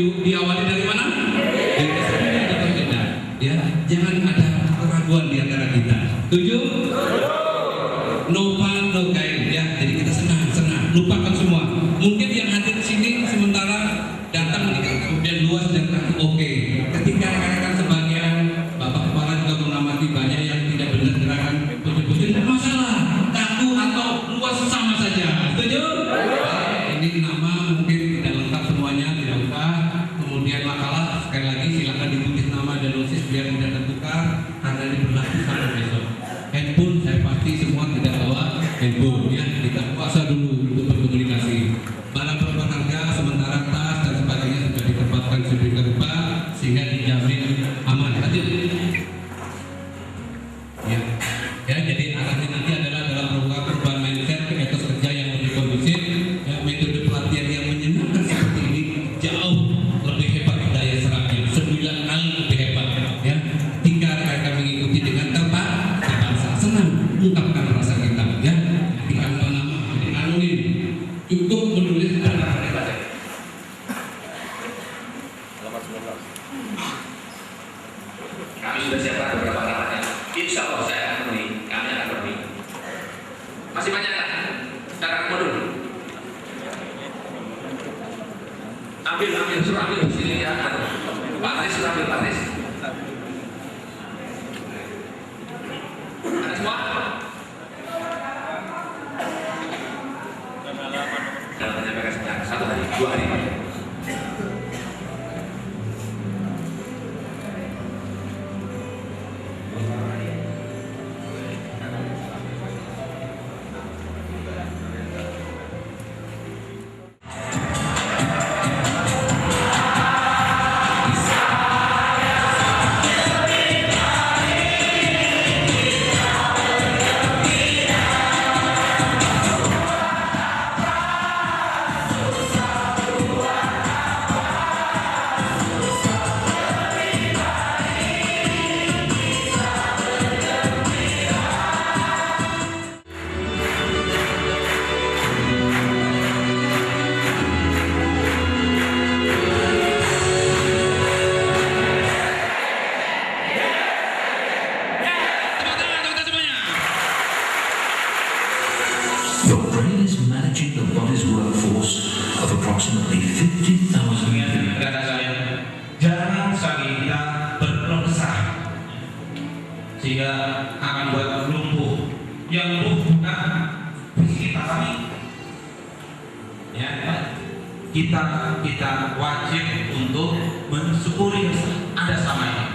diawali dari mana? Dari kesadaran atau tidak? Ya, jangan ada keraguan di antara kita. Setuju? No fun, no gain. Ya, jadi kita senang, lupakan semua. Mungkin yang hadir di sini sementara datang kemudian luas dan kaku, oke. Ketika rekan-rekan sebagian Bapak Kepala juga mengamati banyak yang tidak benar gerakan putih-putih, tidak masalah. Kaku atau luas sama saja. Setuju? Ini nama mungkin tidak lengkap semuanya, tidak usah. Kemudian makalah sekali lagi silakan ditulis nama dan dosis biar tidak tertukar karena ini berlaku sampai besok. Handphone saya pasti semua tidak bawa handphone ya. Kita puasa dulu untuk berkomunikasi. Barang berharga sementara tas dan sebagainya sudah ditempatkan sedemikian rupa sehingga dijamin aman. Lanjut. Ya, jadi arahnya nanti adalah dalam rangka perubahan mindset ke etos kerja yang lebih kondusif. Ya, metode pelatihan yang menyenangkan seperti ini jauh lebih hebat daya serapnya, 9 kali lebih hebat. Ya, ketika rekan mengikuti dengan terpaksa senang ungkapkan rasa kita. Ya, tinggal nama, jadi anonim. Cukup menulis halaman 19. Kami sudah siapkan beberapa halaman. Insya Allah saya akan penuhi. Kami akan penuhi. Masih banyak kan? Sekarang mundur. Ambil, suruh ambil di sini ya. Pak Aris, suruh ambil Pak Aris. Ada semua? Dalam menyampaikan sebentar, 1 hari, 2 hari. Your brain is managing the body's workforce of approximately 50,000 people. Jarang sekali kita berkeluh kesah sehingga akan buat lumpuh. Yang lumpuh bukan fisik kita kami. Ya, kita wajib untuk mensyukuri ada sama ini.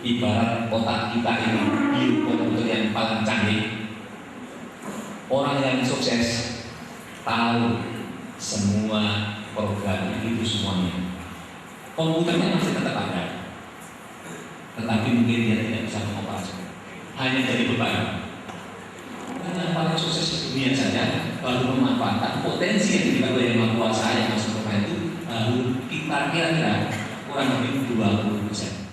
Ibarat otak kita ini komputer yang paling canggih. Orang yang sukses tahu semua program itu semuanya. Komputernya masih tetap ada, tetapi mungkin dia tidak bisa mengoperasi, hanya jadi beban. Orang yang paling sukses di dunia saja baru memanfaatkan potensi yang dimiliki oleh Yang Maha Kuasa yang masuk ke itu baru kita kira-kira kurang lebih 20%.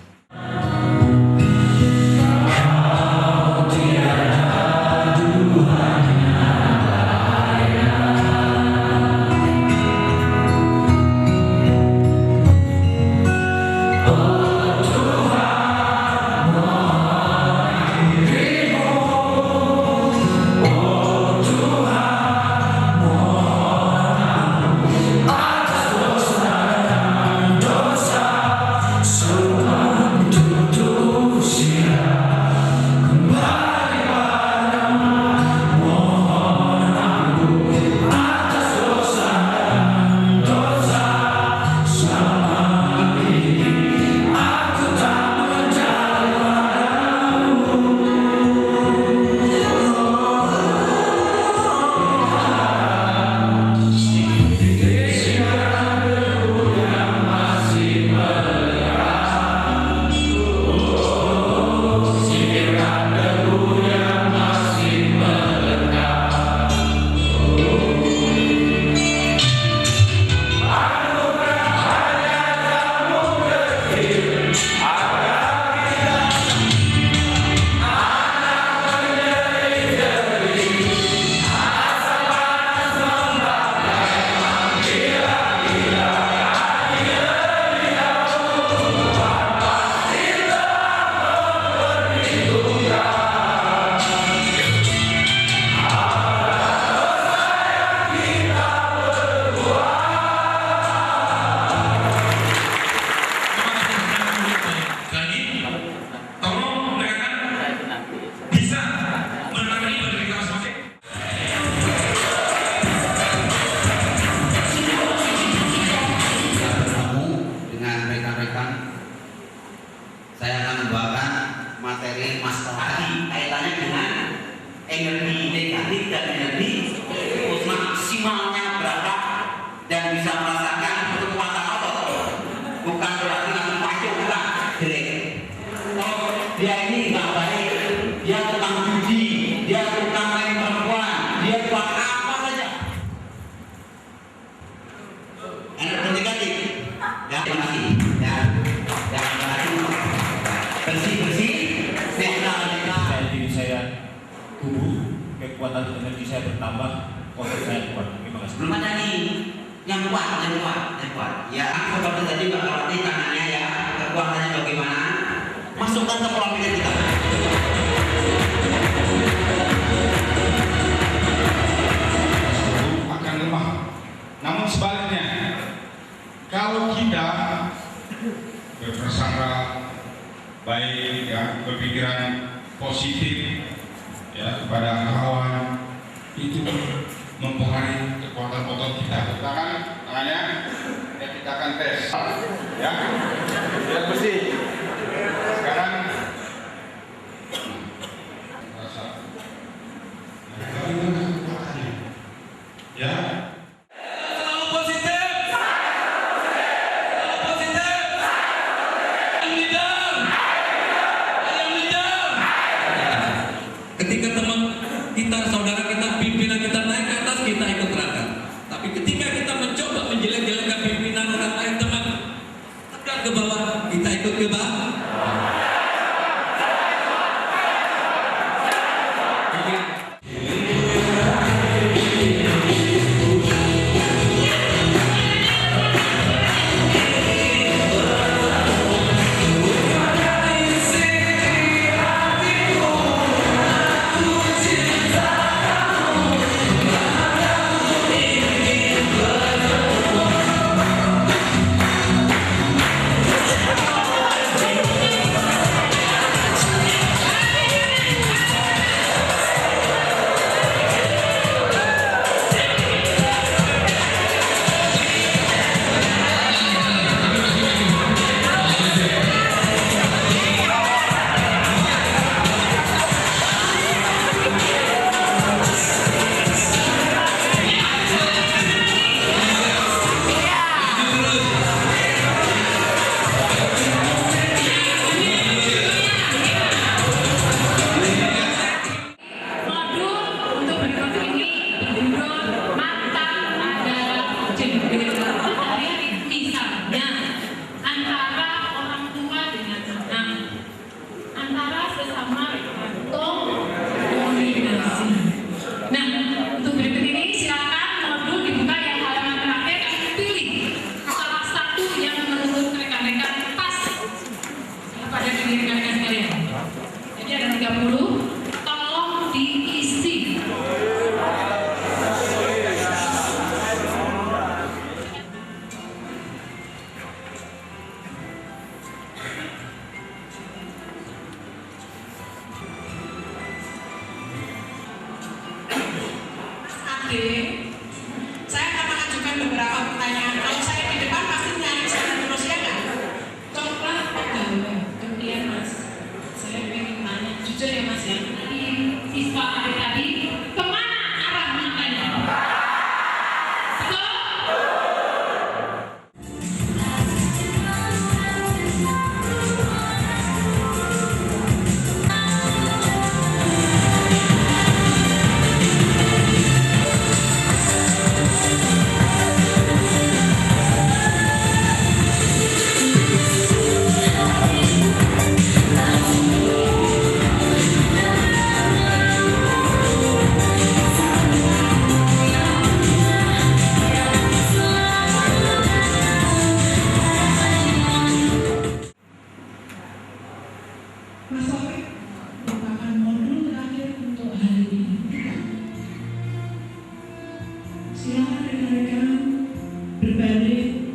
So tambah konteks saya kuat. Terima kasih. Belum ada nih yang kuat. Ya, seperti tadi Pak Kalati tangannya ya, kekuatannya bagaimana? Masukkan ke pola pikir kita. Akan lemah. Namun sebaliknya, kalau kita berprasangka baik, ya, berpikiran positif, ya, kepada kawan, itu mempengaruhi kekuatan otot kita. Tangan, tangannya, ya, kita akan tes, ya, tidak bersih. Sekarang, rasa, ya. Selalu positif. Selalu positif. Yang leader. Ketika teman kita, saudara kita, pimpinan kita naik ke atas, kita ikut terangkan. Tapi ketika kita mencoba menjelek-jelekan pimpinan orang lain, teman, tekan ke bawah, kita ikut ke bawah. Saya akan mengajukan beberapa pertanyaan. Kalau saya di depan pasti nyari saya terus ya kan? Contoh pegawai, kemudian Mas, saya pengen tanya, jujur ya Mas ya, tadi siswa ada tadi kemana arah matanya? Betul? Mas Taufik merupakan modul terakhir untuk hari ini. Silakan rekan-rekan berbalik.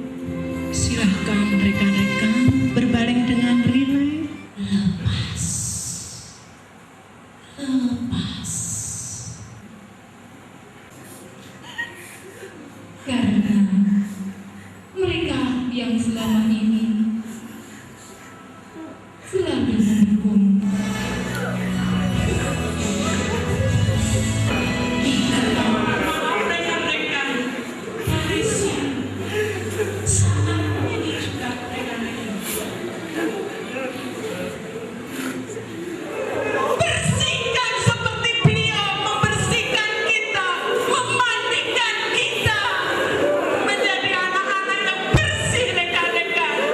Silahkan rekan-rekan berbaring dengan rileks. Lepas. Karena mereka yang selama ini selalu mendukung kita. Rekan-rekan, harusnya saat ini juga rekan-rekan bersihkan seperti beliau membersihkan kita, memandikan kita menjadi anak-anak yang bersih, rekan-rekan.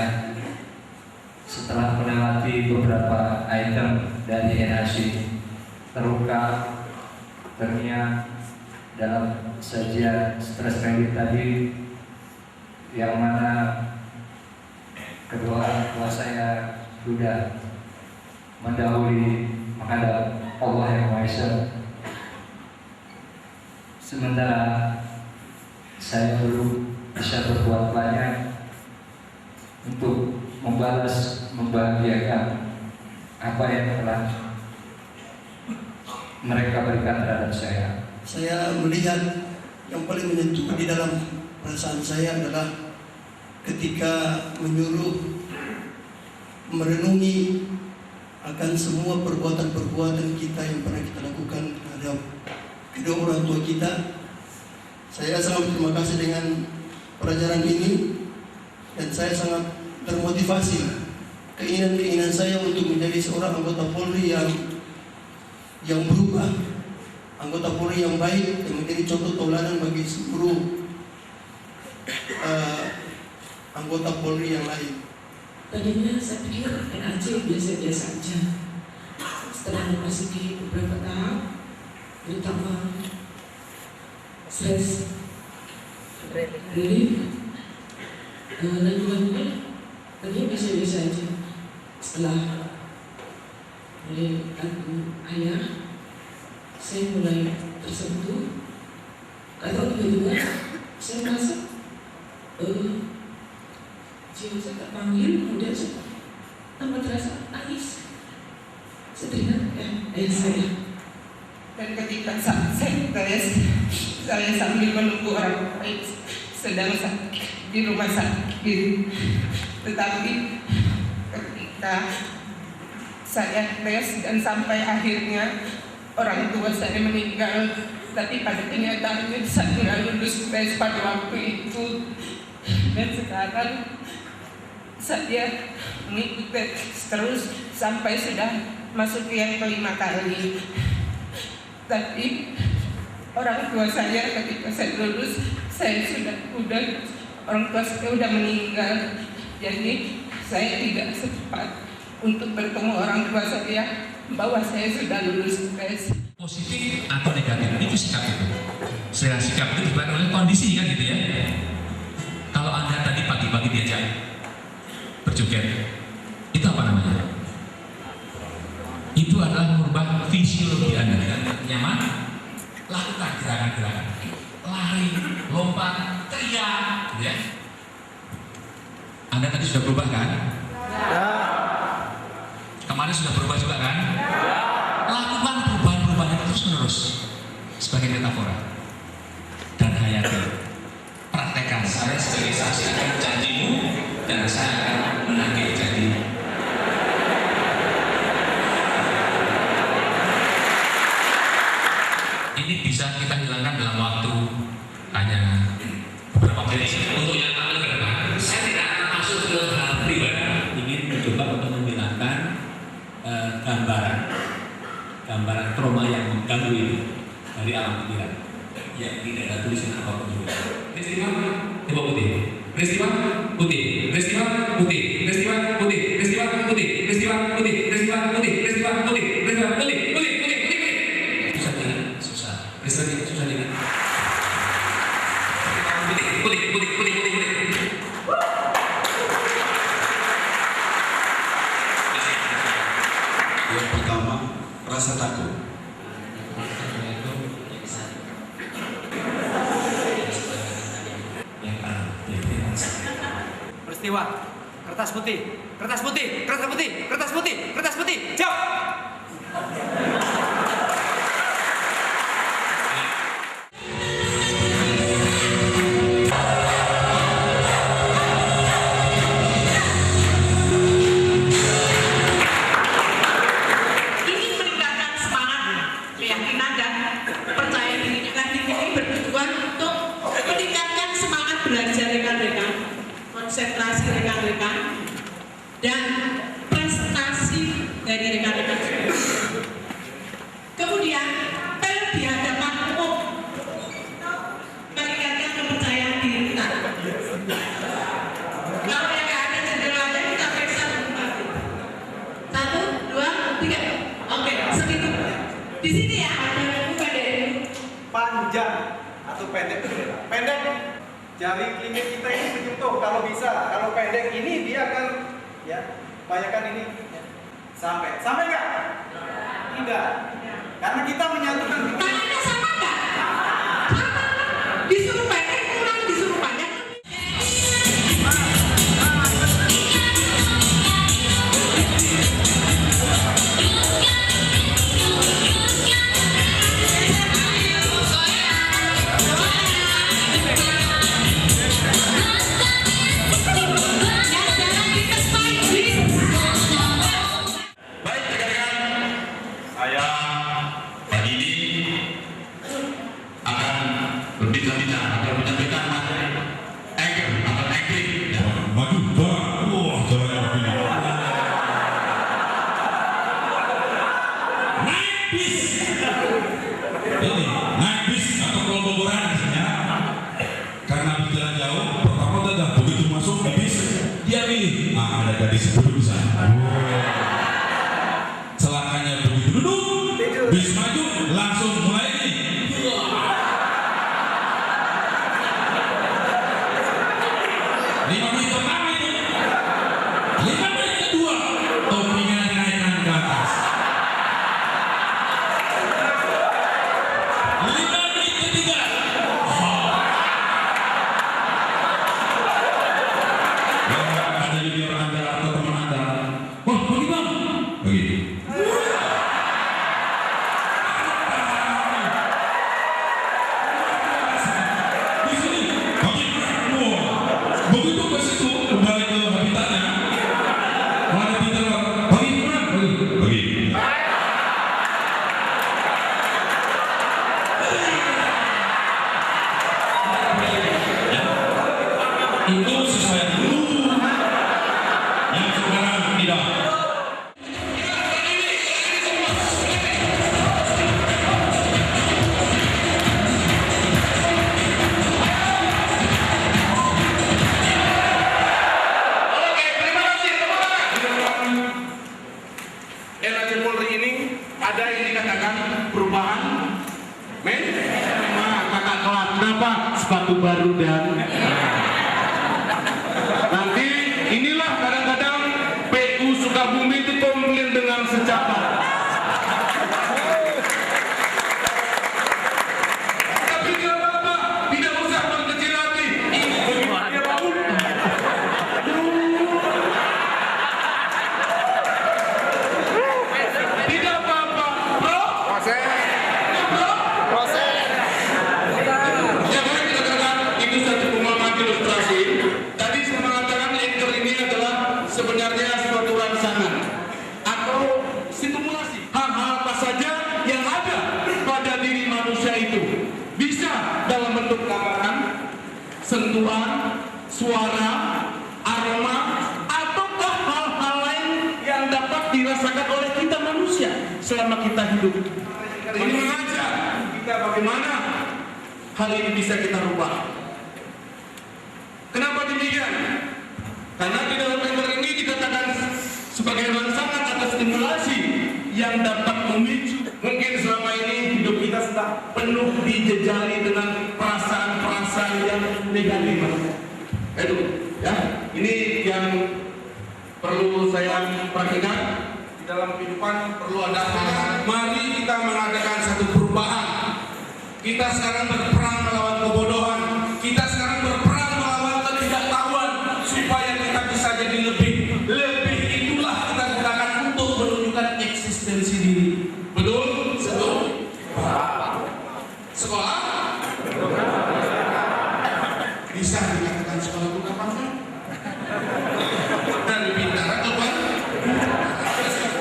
saya setelah melewati beberapa item dari NHC, terluka, terniat dalam sajian stress relief tadi, yang mana kedua orang tua saya sudah mendahului menghadap Allah yang Maha Esa. Sementara saya belum bisa berbuat banyak untuk membalas, membahagiakan apa yang telah mereka berikan terhadap saya. Saya melihat yang paling menyentuh di dalam perasaan saya adalah ketika menyuruh merenungi akan semua perbuatan-perbuatan kita yang pernah kita lakukan terhadap kedua orang tua kita. Saya sangat berterima kasih dengan pelajaran ini dan saya sangat termotivasi keinginan saya untuk menjadi seorang anggota Polri yang berubah, anggota Polri yang baik, yang menjadi contoh tauladan bagi seluruh anggota Polri yang lain. Tadinya saya pikir NAC biasa-biasa aja. Setelah memasuki beberapa tahap, terutama stress relief, lingkungannya tadinya biasa-biasa aja. Setelah melihat ayah, saya mulai tersentuh. Atau tiba-tiba saya merasa jiwa saya terpanggil, kemudian saya tambah terasa nangis. Saya teringat ayah saya. Dan ketika saya stres, saya sambil menunggu orang lain sedang sakit di rumah sakit. Tetapi ketika saya stres dan sampai akhirnya orang tua saya meninggal, tapi pada kenyataannya saya nggak lulus tes pada waktu itu. Dan sekarang saya mengikuti terus sampai sudah masuk yang kelima kali. Tapi orang tua saya ketika saya lulus, saya udah orang tua saya udah meninggal. Jadi saya tidak sempat untuk bertemu orang tua saya bahwa saya sudah lulus tes. Positif atau negatif itu sikap itu. Saya sikap itu dibuat oleh kondisi kan gitu ya. Kalau Anda tadi pagi-pagi diajak berjoget, itu apa namanya? Itu adalah merubah fisiologi Anda kan nyaman. Lakukan gerakan-gerakan, lari, lompat, teriak, gitu ya. Anda tadi sudah berubah kan? Ya. Kemarin sudah berubah juga kan? Ya. Lakukan perubahan-perubahan itu terus-menerus sebagai metafora dan hayati. Praktekkan. Saya sebagai saksi akan janjimu dan saya akan menagih janjimu. Ini bisa kita hilangkan dalam waktu hanya beberapa menit. Untuk yang akan ke depan, saya tidak akan masuk ke hal pribadi. Ingin mencoba untuk menghilangkan gambaran trauma yang mengganggu ini dari alam pikiran. Ya, tidak ada tulisan apapun juga. Peristiwa coba putih. Peristiwa putih. Peristiwa putih. Peristiwa putih. Peristiwa putih. Peristiwa putih. Peristiwa putih. Peristiwa putih. Peristiwa putih. Putih. Putih. Putih. Susah dengan susah. Peristiwa ini susah dengan. Putih. Putih. Putih. Putih. Putih. Putih. Yang pertama, rasa takut. Peristiwa kertas putih, kertas putih, kertas putih, kertas putih, kertas putih, jawab. Ini meningkatkan semangat, keyakinan dan percaya diri ini bertujuan untuk meningkatkan semangat belajar rekan-rekan, konsentrasi rekan-rekan, dan prestasi dari rekan-rekan. Kemudian, pel di hadapan umum meningkatkan kepercayaan diri kita. Kalau yang ada cedera pendek, pendek. Jari kelingking kita ini menyentuh kalau bisa. Kalau pendek ini dia akan ya bayangkan ini sampai nggak? Tidak. Karena kita menyatukan. Tangannya sama nggak? Sama. Disuruh pendek kurang, disuruh panjang. Baik rekan-rekan, saya pagi ini akan berbicara atau menyampaikan materi anchor atau anchoring. Waduh, wah, caranya begini. Naik bis. Ini naik bis atau kolboboran misalnya. Karena berjalan jauh, pertama saja begitu masuk di bis, dia milih, ada gadis duduk di sana. Celakanya begitu duduk, bis maju, langsung mulai ini. 5 menit pertama itu, 5 menit kedua, topinya dinaikkan ke atas. 5 menit ketiga, ada junior Anda atau teman Anda, wah pergi bang, begitu. Di sini, begitu ke situ kembali ke habitatnya. Mana Peter bagi kurang, bagi. Itu sesuai dulu. Yang sekarang tidak. Oke, terima kasih teman-teman. LHC Polri ini ada yang dikatakan perubahan. Men, kakak kelas kenapa? Sepatu baru dan nanti inilah kadang-kadang PU Sukabumi itu komplain dengan secapat. Tapi tidak apa-apa, tidak usah berkecil hati. Ini begitu dia bangun. Tidak apa-apa, bro. Ya baik rekan-rekan, itu satu pemahaman ilustrasi. Tadi saya mengatakan anchor ini adalah sebenarnya suatu rangsangan atau simulasi. Hal-hal apa saja yang ada pada diri manusia itu bisa dalam bentuk gambaran, sentuhan, suara, aroma, ataukah hal-hal lain yang dapat dirasakan oleh kita manusia selama kita hidup. Ini mengajak kita bagaimana hal ini bisa kita rubah. Kenapa demikian? Karena di dalam anchor ini dikatakan sebagai rangsangan atau stimulasi yang dapat memicu. Mungkin selama ini hidup kita sudah penuh dijejali dengan perasaan-perasaan yang negatif. Itu, ya, ini yang perlu saya perhatikan di dalam kehidupan. Perlu ada mari kita mengadakan satu perubahan. Kita sekarang berperang melawan kebodohan. Kita sekarang berperang melawan ketidaktahuan supaya kita bisa jadi lebih. Lebih itulah kita gunakan untuk menunjukkan eksistensi diri. Betul? Betul. Sekolah? Bisa dikatakan sekolah bukan apa? Dan pintar atau apa?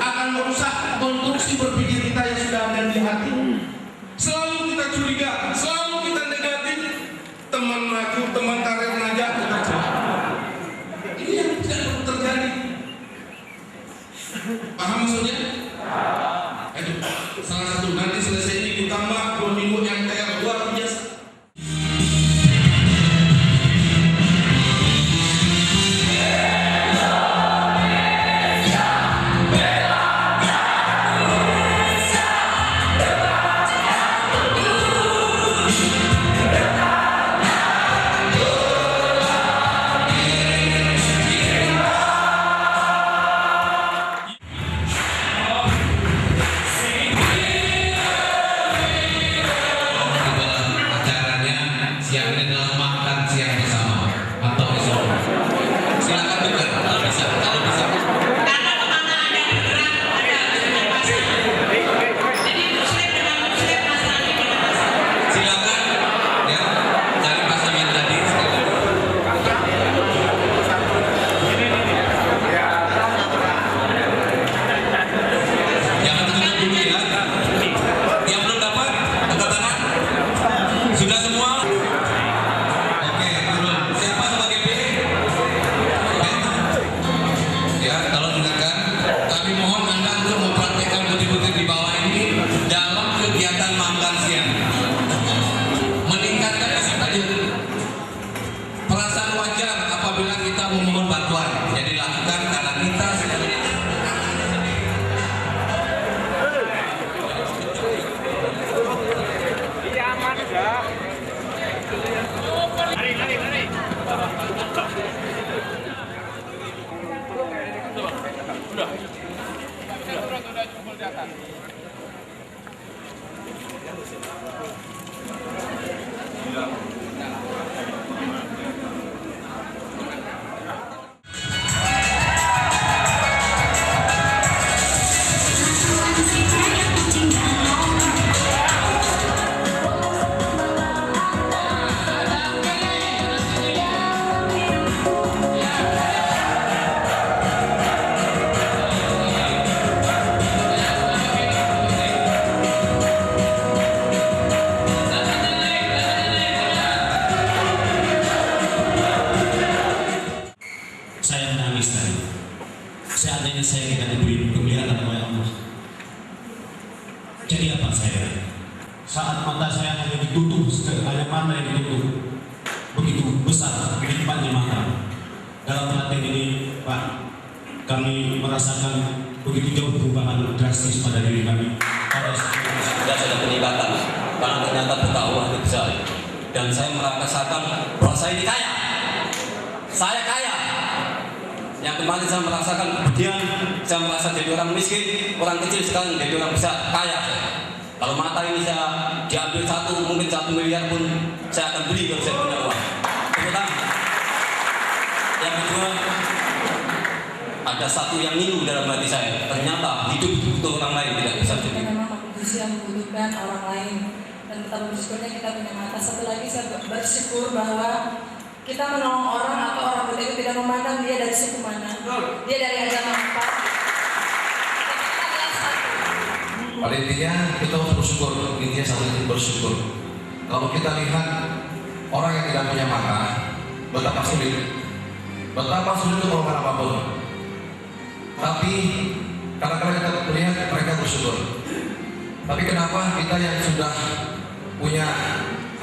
Akan merusak konstruksi berpikir kita yang sudah ada di hati. Selalu kita curiga, selalu kita negatif. Teman maju, teman karir najak, kita jauh. Ini yang tidak perlu terjadi. Paham maksudnya? Aduh, salah satu nanti selesai ini ditambah 2 minggu MTR luar biasa. Bela Saya menangis tadi. Seandainya saya tidak diberi penglihatan oleh Allah. Jadi apa saya? Saat mata saya hanya ditutup, hanya mata yang ditutup. Begitu besar kehidupannya mata. Dalam pelatihan ini, Pak, kami merasakan begitu jauh perubahan drastis pada diri kami. Sudah ada peningkatan karena ternyata bertakwa itu besar. Dan saya merasakan bahwa saya ini kaya. Saya kaya. Yang kemarin saya merasakan kemudian saya merasa jadi orang miskin, orang kecil, sekarang jadi orang besar, kaya. Kalau mata ini saya diambil mungkin 1 miliar pun saya akan beli kalau saya punya uang. Pertama. Yang kedua, ada satu yang ngilu dalam hati saya. Ternyata hidup untuk orang lain tidak bisa jadi. Memang kontribusi yang membutuhkan orang lain, dan betapa bersyukurnya kita punya mata. Satu lagi saya bersyukur bahwa kita menolong orang atau orang buta itu tidak memandang dia dari suku mana, dia dari agama apa. Kita lihat satu. Pada intinya kita harus bersyukur, intinya satu itu bersyukur. Kalau kita lihat orang yang tidak punya mata, betapa sulit untuk melakukan apapun. Tapi kadang-kadang kita melihat mereka bersyukur. Tapi kenapa kita yang sudah punya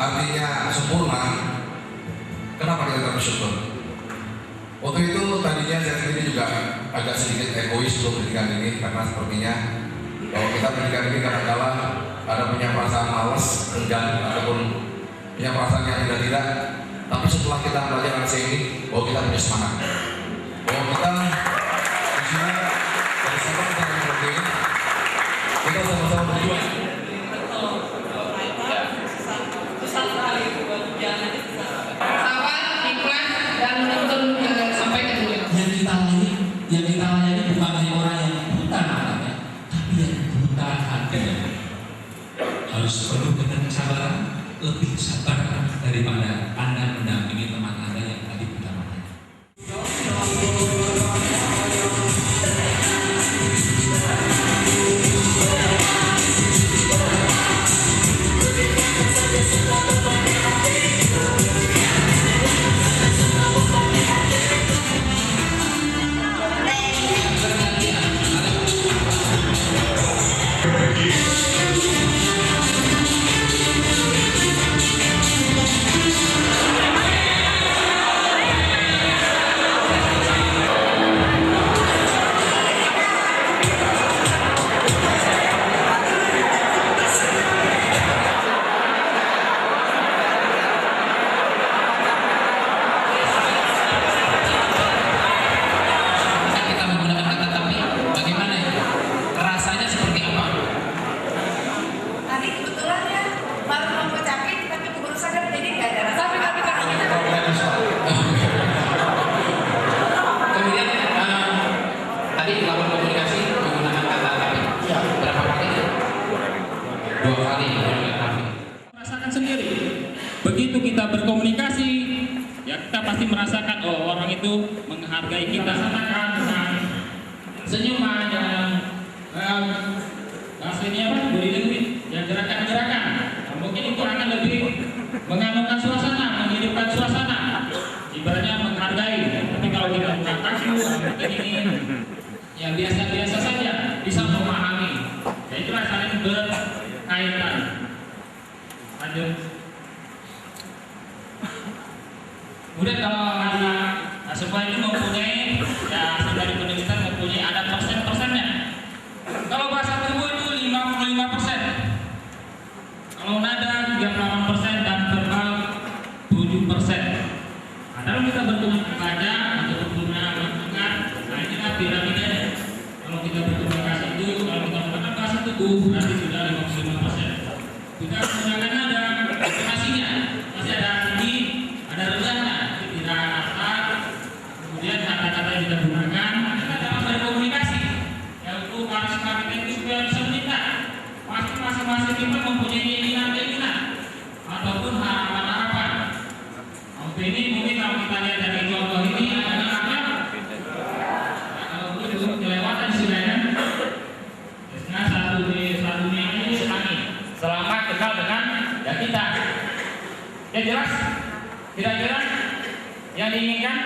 artinya sempurna, kenapa kita tidak bersyukur? Waktu itu tadinya saya sendiri juga agak sedikit egois untuk pendidikan ini, karena sepertinya kalau kita pendidikan ini kadang-kadang ada punya perasaan malas, enggan, ataupun punya perasaan yang tidak. Tapi setelah kita belajar LC ini, bahwa kita punya semangat, bahwa kita di sini dari sabang sampai merauke, kita sama-sama berjuang. Yang kita layani bukan hanya orang yang buta matanya, tapi yang buta hatinya. Harus penuh dengan kesabaran, lebih sabar daripada Anda mendampingi teman Anda yang tadi buta matanya. Begitu kita berkomunikasi, ya kita pasti merasakan orang itu menghargai kita. Senyuman yang aslinya yang gerakan-gerakan, mungkin itu akan lebih menganukan suasana, menghidupkan suasana, ibaratnya menghargai. Tapi kalau kita bukan kaku, mungkin ini ya biasa-biasa saja, bisa memahami. Ya itulah saling berkaitan. Lanjut. Kemudian kalau sebuah ini mempunyai, ya dari penelitian mempunyai ada persen-persennya. Kalau bahasa tubuh itu 55%, kalau nada 38% dan verbal 7%. Nah, dalam kita bertemu saja untuk bertemu mendengar, nah inilah piramidanya. tumbuh berarti sudah 55%. Jika menggunakan ada operasinya, masih ada tinggi, ada rendahnya, tidak rata, kemudian kata-kata yang kita gunakan, kita dapat berkomunikasi. Ya untuk para kapiten itu supaya bisa meningkat. Masing-masing kita mempunyai keinginan ataupun harapan-harapan. Untuk ini mungkin kalau kita lihat dari contoh ini adalah kalau kelewatan istilahnya. Nah, satunya ini semangat. Selamat kenal dengan ya kita. Ya jelas? Tidak jelas? Yang diinginkan?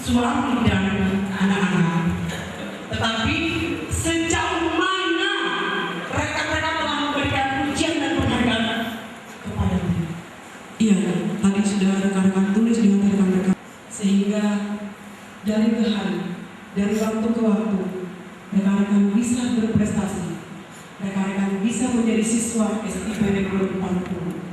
suami dan anak-anak. Tetapi sejauh mana rekan-rekan telah memberikan pujian dan penghargaan kepada dia? Iya, tadi sudah rekan-rekan tulis dengan rekan-rekan. Sehingga dari ke hari, dari waktu ke waktu, rekan-rekan bisa berprestasi. Rekan-rekan bisa menjadi siswa SIP Negeri 40.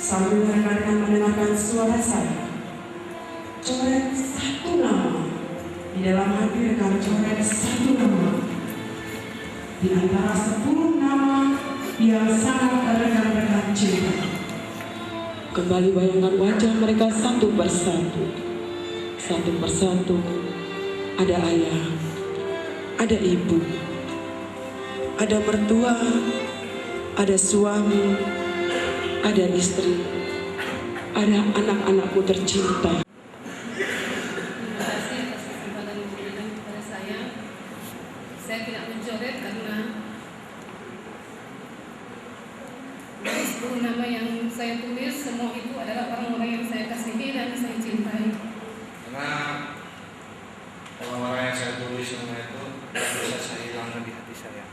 Sambil rekan-rekan mendengarkan suara saya, coret satu nama di dalam hati rekan, coret satu nama di antara 10 nama yang sangat rekan-rekan cinta. Kembali bayangkan wajah mereka satu persatu. Satu persatu ada ayah, ada ibu, ada mertua, ada suami, ada istri, ada anak-anakku tercinta. Terima kasih atas kesempatan yang diberikan kepada saya. Saya tidak mencoret karena dari 10 nama yang saya tulis, semua itu adalah orang-orang yang saya kasihi dan saya cintai. Karena orang-orang yang saya tulis nama itu bisa saya hilangkan di hati saya.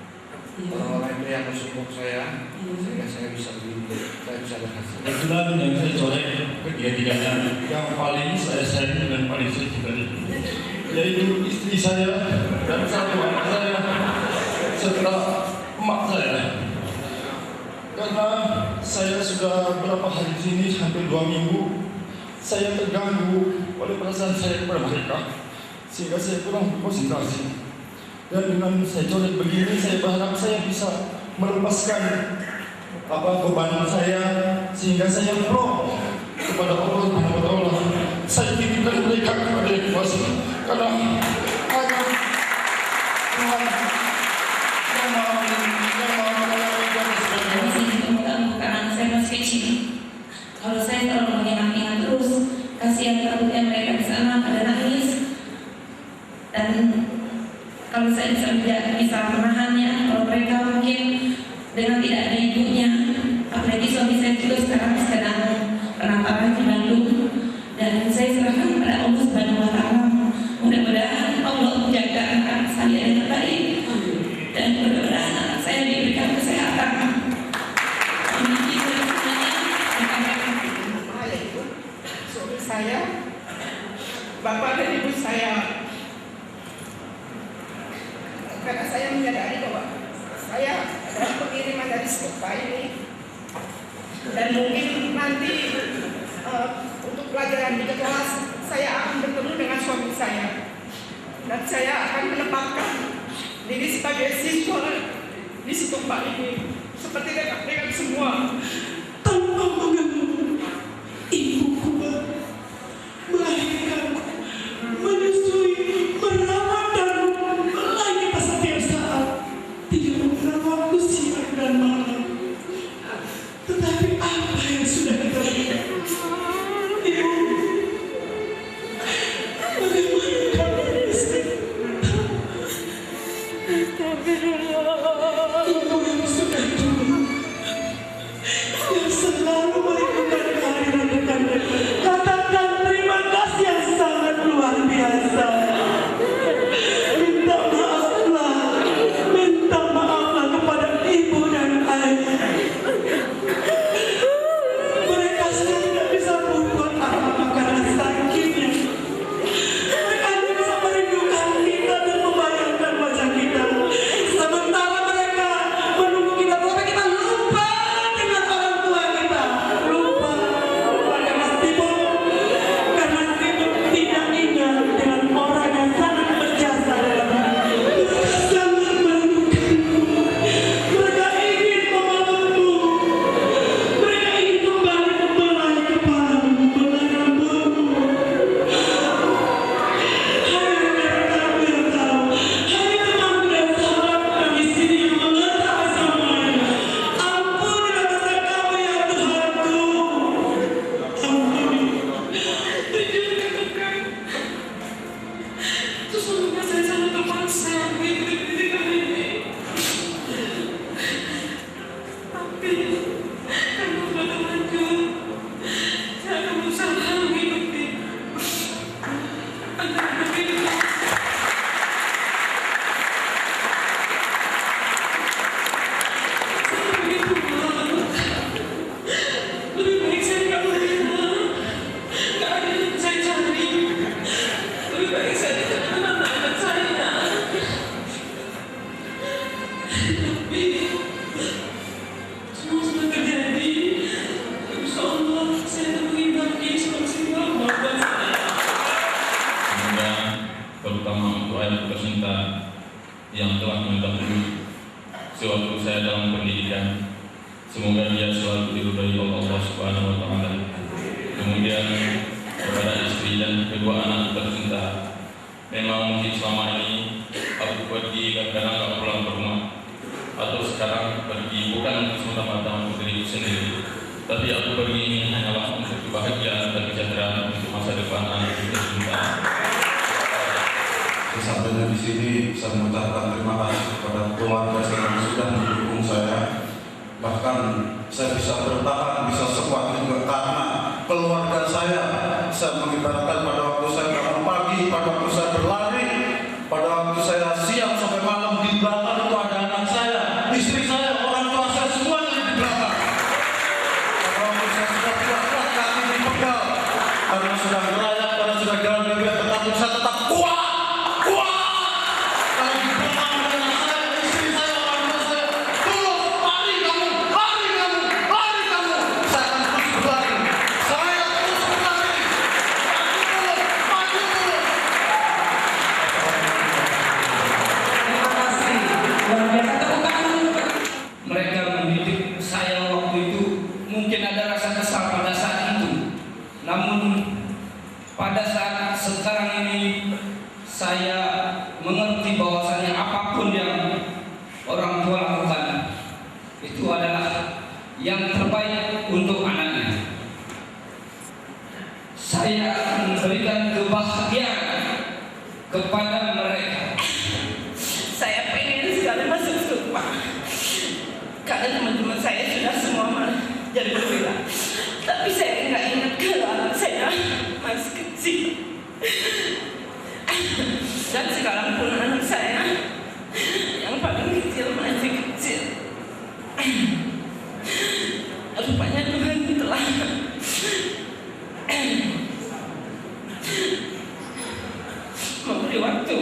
Orang-orang itu yang mensupport saya, sehingga saya bisa begini, saya bisa berhasil. Kebetulan yang saya coret dia ketiganya yang paling saya sayang dan paling saya cintai, yaitu istri saya dan satu anak saya serta emak saya. Karena saya sudah berapa hari di sini, hampir 2 minggu, saya terganggu oleh perasaan saya kepada mereka, sehingga saya kurang berkonsentrasi. Dan dengan saya coret begini, saya berharap saya bisa melepaskan beban saya, sehingga saya pro kepada Allah Subhanahu wa Ta'ala. Saya titipkan mereka kepada Yang Kuasa, karena hanya Tuhan yang maha karena saya masih kecil. Kalau saya terlalu mengingat-ingat terus, kasihan takutnya mereka di sana pada nangis. Dan kalau saya bisa menahannya, kalau mereka mungkin dengan tidak ada ibunya, apalagi suami saya juga sekarang sedang penataran di Bandung, dan saya serahkan kepada Allah Subhanahu wa Ta'ala. Mudah-mudahan Allah menjaga anak saya dengan baik, dan mudah-mudahan anak saya diberikan kesehatan. Suami saya, bapak dan ibu saya, karena saya menyadari bahwa saya adalah pengiriman dari sekolah ini, dan mungkin nanti untuk pelajaran di kelas saya akan bertemu dengan suami saya, dan saya akan menempatkan diri sebagai siswa di sekolah ini seperti dengan semua. Tanpa mengeluh, ibuku melahirkanku, menyusui, merawat dan melayani setiap saat. Tidak merawatku siang dan malam. Tetapi apa yang sudah kita lakukan? Ibu, bagaimana kamu bisa? Ibu yang sudah tua, yang selalu merindukan kehadiran rekan-rekan, katakan terima kasih yang sangat luar biasa. Minta maaflah kepada ibu dan ayah. Mereka sudah tidak bisa berbuat apa-apa karena sakitnya. Mereka hanya bisa merindukan kita dan membayangkan wajah kita. Sementara mereka menunggu kita, tapi kita lupa dengan orang tua kita. Lupa karena sibuk tidak ingat dengan orang yang sangat berjasa dalam hidup. Mereka sangat merindukanmu. Mereka ingin memelukmu. Mereka ingin kembali membelai kepalamu, membelai rambutmu. Hai rekan-rekanku yang tahu, hai temanku yang sahabat kami di sini yang mengetahui semuanya. Ampunilah dosa kami ya Tuhanku. Ampuni. Sesungguhnya saya sangat terpaksa mengikuti pendidikan ini. Tapi karena sudah terlanjur, saya akan berusaha mengikuti agar begitu. Lebih baik saya nggak menerima. Nggak ada yang saya cari. Lebih baik saya tidak mengenal anak saya. Tapi semua sudah terjadi. Insya Allah saya akan mengibadi semaksimal kemampuan saya. Semoga terutama untuk ayah tercinta yang telah mendahului sewaktu saya dalam pendidikan, semoga dia selalu diridhai oleh Allah Subhanahu wa Ta'ala. Kemudian kepada istri dan kedua anak tercinta, memang mungkin selama ini aku pergi kadang-kadang nggak pulang ke rumah, atau sekarang pergi bukan semata-mata untuk diriku sendiri, tapi aku pergi ini hanyalah untuk kebahagiaan dan kesejahteraan untuk masa depan anak tercinta. Sesampainya di sini saya mengucapkan terima kasih kepada keluarga saya yang sudah mendukung saya. Bahkan saya bisa bertahan, bisa sekuat juga karena keluarga saya mengibaratkan pada waktu saya bangun pagi, pada waktu saya berlari, pada waktu saya siang sampai malam di belakang itu ada anak saya, istri saya, orang tua saya semuanya di belakang. Pada waktu saya sudah kuat kaki dipegal, Karena sudah merayap, karena sudah jalan bebek, tetapi saya tetap kuat. Kalau dipegang dengan saya, istri saya, orang tua saya, terus lari kamu. Saya akan terus berlari. Maju terus. Mereka mendidik saya waktu itu, mungkin ada rasa kesal pada saat itu. Namun pada saat sekarang ini saya mengerti bahwasannya apapun yang orang tua lakukan itu adalah yang terbaik untuk anaknya. Saya akan memberikan kebahagiaan kepada mereka. Saya pengen sekali masuk surga. Karena teman-teman saya sudah semua jadi perwira. Tapi saya nggak ingat kalau anak saya masih kecil. Dan sekarang pun anak saya yang paling kecil masih kecil. Rupanya Tuhan telah memberi waktu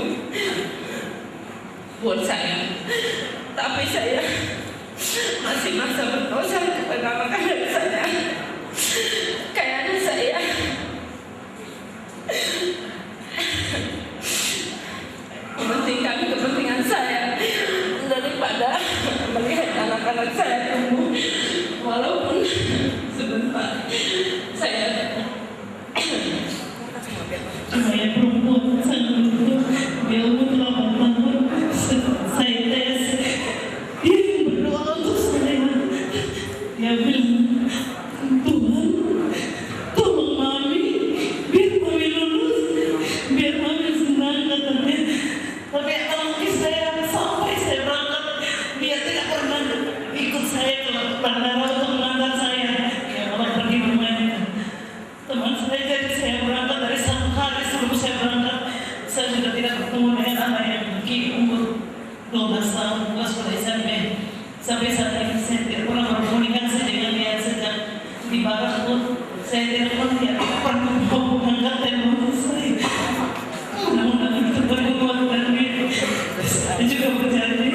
buat saya. Tapi saya masih masa berdosa kepada anak saya. Kayaknya saya mementingkan kepentingan saya daripada melihat anak-anak saya tumbuh. Walaupun sebentar saya Saya perempuan sangat dia umur 8 tahun. Saya tes, dia berdoa untuk saya. Dia bilang, Tuhan, tolong mami, biar mami lulus, biar mami senang katanya. Tapi anaknya saya sampai saya berangkat, dia tidak pernah ikut saya ke bandara untuk mengantar saya. Ya kalau pergi bermain. Teman saya jadi saya berangkat dari satu hari sebelum saya berangkat, saya sudah tidak bertemu dengan anak yang umur 12 tahun, bukan sekolah SMP. Sampai saat ini saya tidak pernah berkomunikasi dengan dia sejak di Barat pun saya tidak pernah mengangkat telepon saya. Mudah-mudahan itu berbuat dan saya juga berjanji.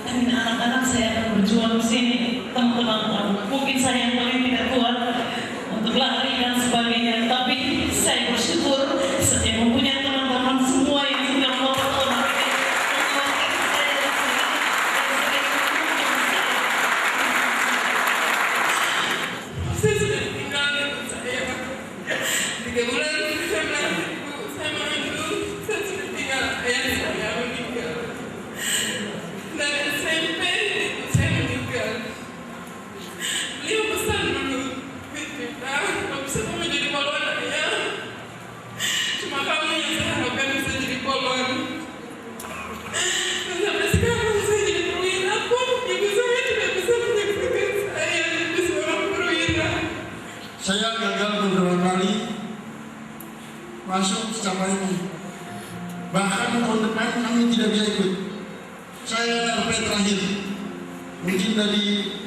Dan anak-anak saya akan berjuang di sini, teman-teman. Mungkin saya yang paling tidak kuat untuk lari dan sebagainya, tapi saya bersyukur saya mempunyai teman-teman semua yang sudah memotong saya sudah tinggal dengan saya 3 bulan saya bilang ibu saya mau dulu saya sudah tinggal ayah saya meninggal dan SMP ibu saya meninggal. Beliau pesan dulu kita kalau bisa kamu jadi pahlawan ayah, cuma kamu yang saya harapkan bisa jadi pahlawan. Dan sampai sekarang saya jadi perwira pun ibu saya tidak bisa menyaksikan saya jadi seorang perwira. Saya gagal beberapa kali masuk secara ini. Bahkan tahun depan kami tidak bisa ikut. Saya NRP terakhir. Mungkin dari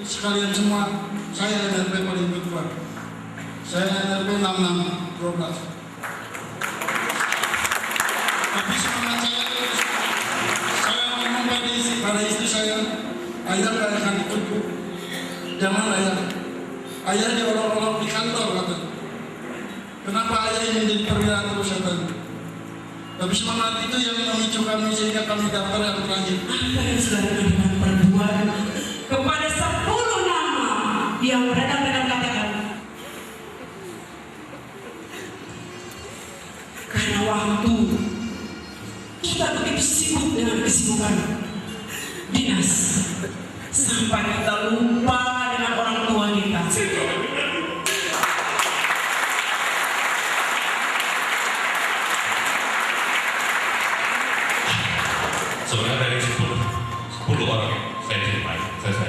sekalian semua, saya NRP paling tua. Saya NRP 6612. Tapi semangat saya terus. Saya ngomong pada istri saya, ayah gak akan ikut. Jangan ayah. Ayah diolok-olok di kantor katanya. Kenapa ayah ingin menjadi perwira terus katanya. Tapi semangat itu yang memicu kami sehingga kami daftar yang terakhir. Apa yang sudah dengan perbuatan kepada 10 nama yang mereka katakan. Karena waktu kita begitu sibuk dengan kesibukan dinas sampai kita lupa dengan orang tua kita. Sebenarnya dari 10 orang saya ceritain, saya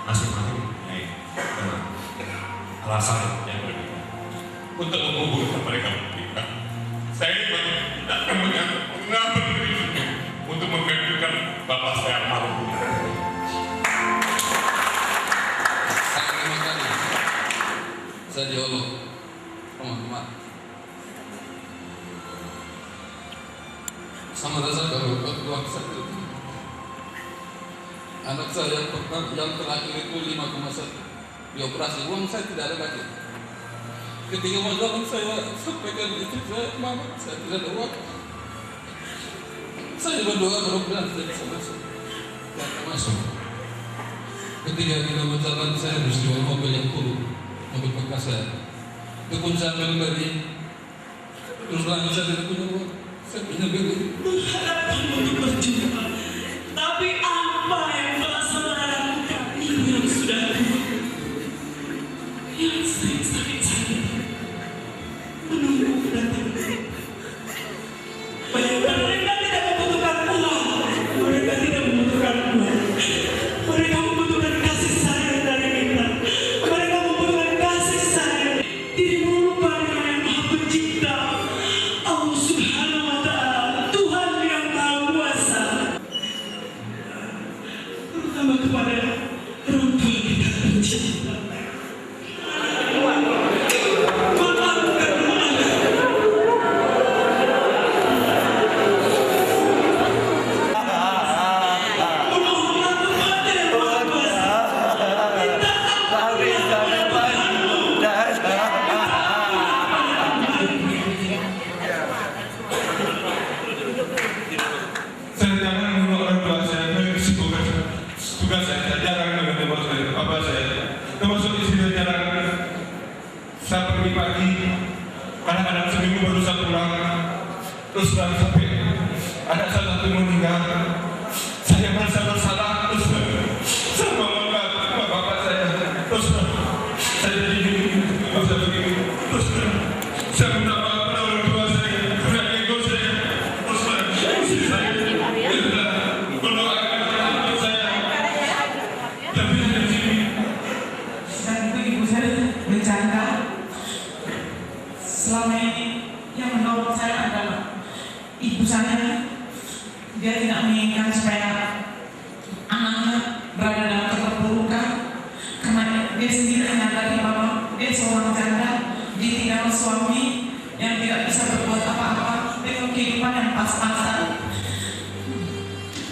masing-masing dengan alasan yang berbeda untuk mengumpulkan mereka bertiga. Saya tidak akan mengambil diri untuk menggantikan bapak saya almarhum. Saya diolok teman-teman sama rasa kalau keluar satu anak saya yang terakhir itu 5,1 dioperasi, uang saya tidak ada lagi. Ketika mau jalan saya sampaikan itu, mama saya tidak ada uang. Saya berdoa mudah-mudahan saya bisa masuk. Tidak masuk. Ketika kita mau jalan saya harus jual mobil yang turun, mobil bekas saya. Itu pun saya ambil dari terus lagi saya tidak punya uang. Saya punya beli. Berharapkan untuk berjumpa, tapi apa yang telah saudara lakukan itu yang sudah tua, yang sering sakit-sakit menunggu kedatangan. Mereka tidak membutuhkan uang, mereka tidak membutuhkan uang, mereka membutuhkan kasih sayang dari kita, mereka membutuhkan kasih sayang dirimu dengan yang Maha Pencipta, Allah Subhanahu wa Ta'ala, Tuhan yang Maha Kuasa, terutama kepada orang tua kita tercinta. Saya jangan menurut orang tua saya, tugas saya jarang dengan bapak saya, termasuk istri saya jarang. Saya pergi pagi, kadang-kadang seminggu baru saya pulang, terus sampai ada salah satu meninggal, saya merasa bersalah, terus saya mengangkat bapak saya, terus saya jadi begini, terus saya minta maaf pada orang tua saya, karena ego saya, terus istri saya Dan itu ibu saya bercanda. Selama ini yang menolong saya adalah ibu saya. Dia tidak menginginkan supaya anaknya berada dalam keterpurukan, karena dia sendiri menyadari bahwa dia seorang janda, ditinggal suami yang tidak bisa berbuat apa-apa dengan kehidupan yang pas-pasan.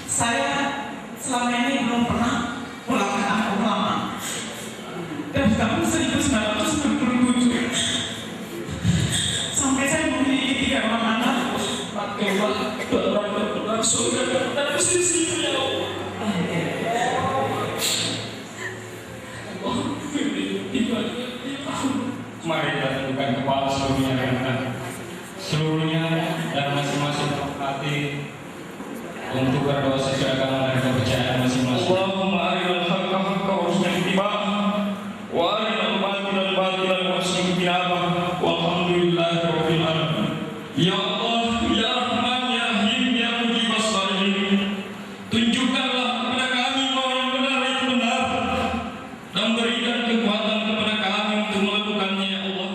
Saya selama ini belum pernah pulang ke kampung lama. Dan tahun 1997 sampai saya memiliki 3 orang anak, maka Allah surga dan sisi ya Allah. Mari kita tundukkan kepala seluruhnya dan masing-masing hati untuk berdoa sesuai agama dan kepercayaan masing-masing. Allahumma arinal haqqa haqqa warzuqna ittiba'ah wa arinal batila batila warzuqna ijtinabah. Walhamdulillahi rabbil alamin. Ya Allah, ya Rahman, ya Rahim, ya Mujibas Shalihin, tunjukkanlah kepada kami bahwa yang benar itu benar dan berikan kekuatan kepada kami untuk melakukannya, ya Allah.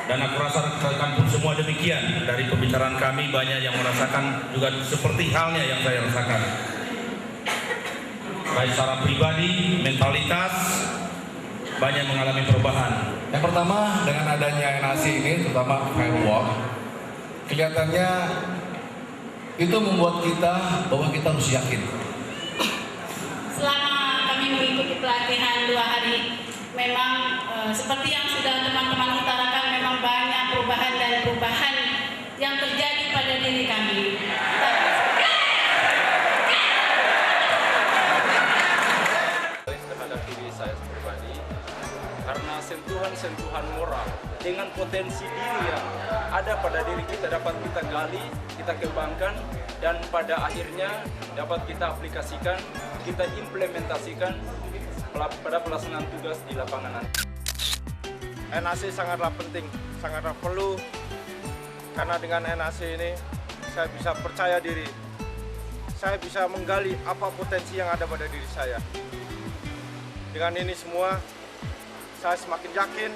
Dan aku rasa rekan pun semua demikian. Dari pembicaraan kami banyak yang merasakan juga seperti halnya yang saya rasakan. Baik secara pribadi, mentalitas, banyak mengalami perubahan. Yang pertama, dengan adanya NAC ini, terutama firework, kelihatannya itu membuat kita bahwa kita harus yakin. Selama kami mengikuti pelatihan 2 hari, memang seperti yang sudah teman-teman utarakan, memang banyak perubahan dan perubahan yang terjadi pada diri kami. Terhadap diri saya pribadi, karena sentuhan-sentuhan moral dengan potensi diri yang ada pada diri kita dapat kita gali, kita kembangkan, dan pada akhirnya dapat kita aplikasikan, kita implementasikan pada pelaksanaan tugas di lapangan nanti. NAC sangatlah penting, sangatlah perlu, karena dengan NAC ini saya bisa percaya diri, saya bisa menggali apa potensi yang ada pada diri saya. Dengan ini semua, saya semakin yakin,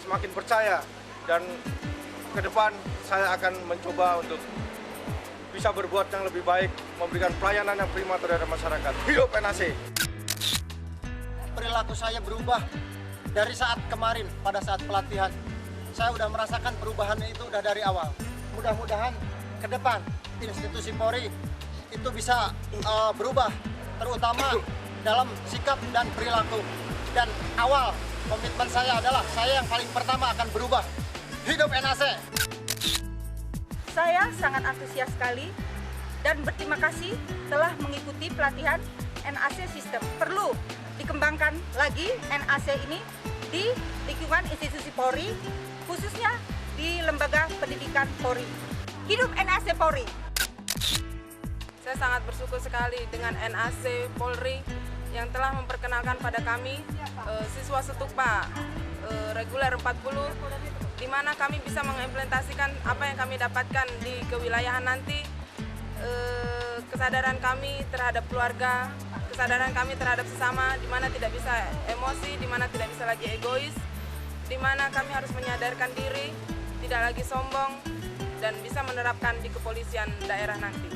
semakin percaya, dan ke depan saya akan mencoba untuk bisa berbuat yang lebih baik, memberikan pelayanan yang prima terhadap masyarakat. Hidup NAC! Perilaku saya berubah dari saat kemarin pada saat pelatihan. Saya sudah merasakan perubahannya itu udah dari awal. Mudah-mudahan ke depan institusi Polri itu bisa berubah, terutama dalam sikap dan perilaku. Dan awal komitmen saya adalah saya yang paling pertama akan berubah. Hidup NAC! Saya sangat antusias sekali dan berterima kasih telah mengikuti pelatihan NAC System. Perlu dikembangkan lagi NAC ini di lingkungan institusi Polri, khususnya di lembaga pendidikan Polri. Hidup NAC Polri! Saya sangat bersyukur sekali dengan NAC Polri yang telah memperkenalkan pada kami siswa Setupa reguler 40, di mana kami bisa mengimplementasikan apa yang kami dapatkan di kewilayahan nanti, kesadaran kami terhadap keluarga, kesadaran kami terhadap sesama, di mana tidak bisa emosi, di mana tidak bisa lagi egois, di mana kami harus menyadarkan diri, tidak lagi sombong, dan bisa menerapkan di kepolisian daerah nanti.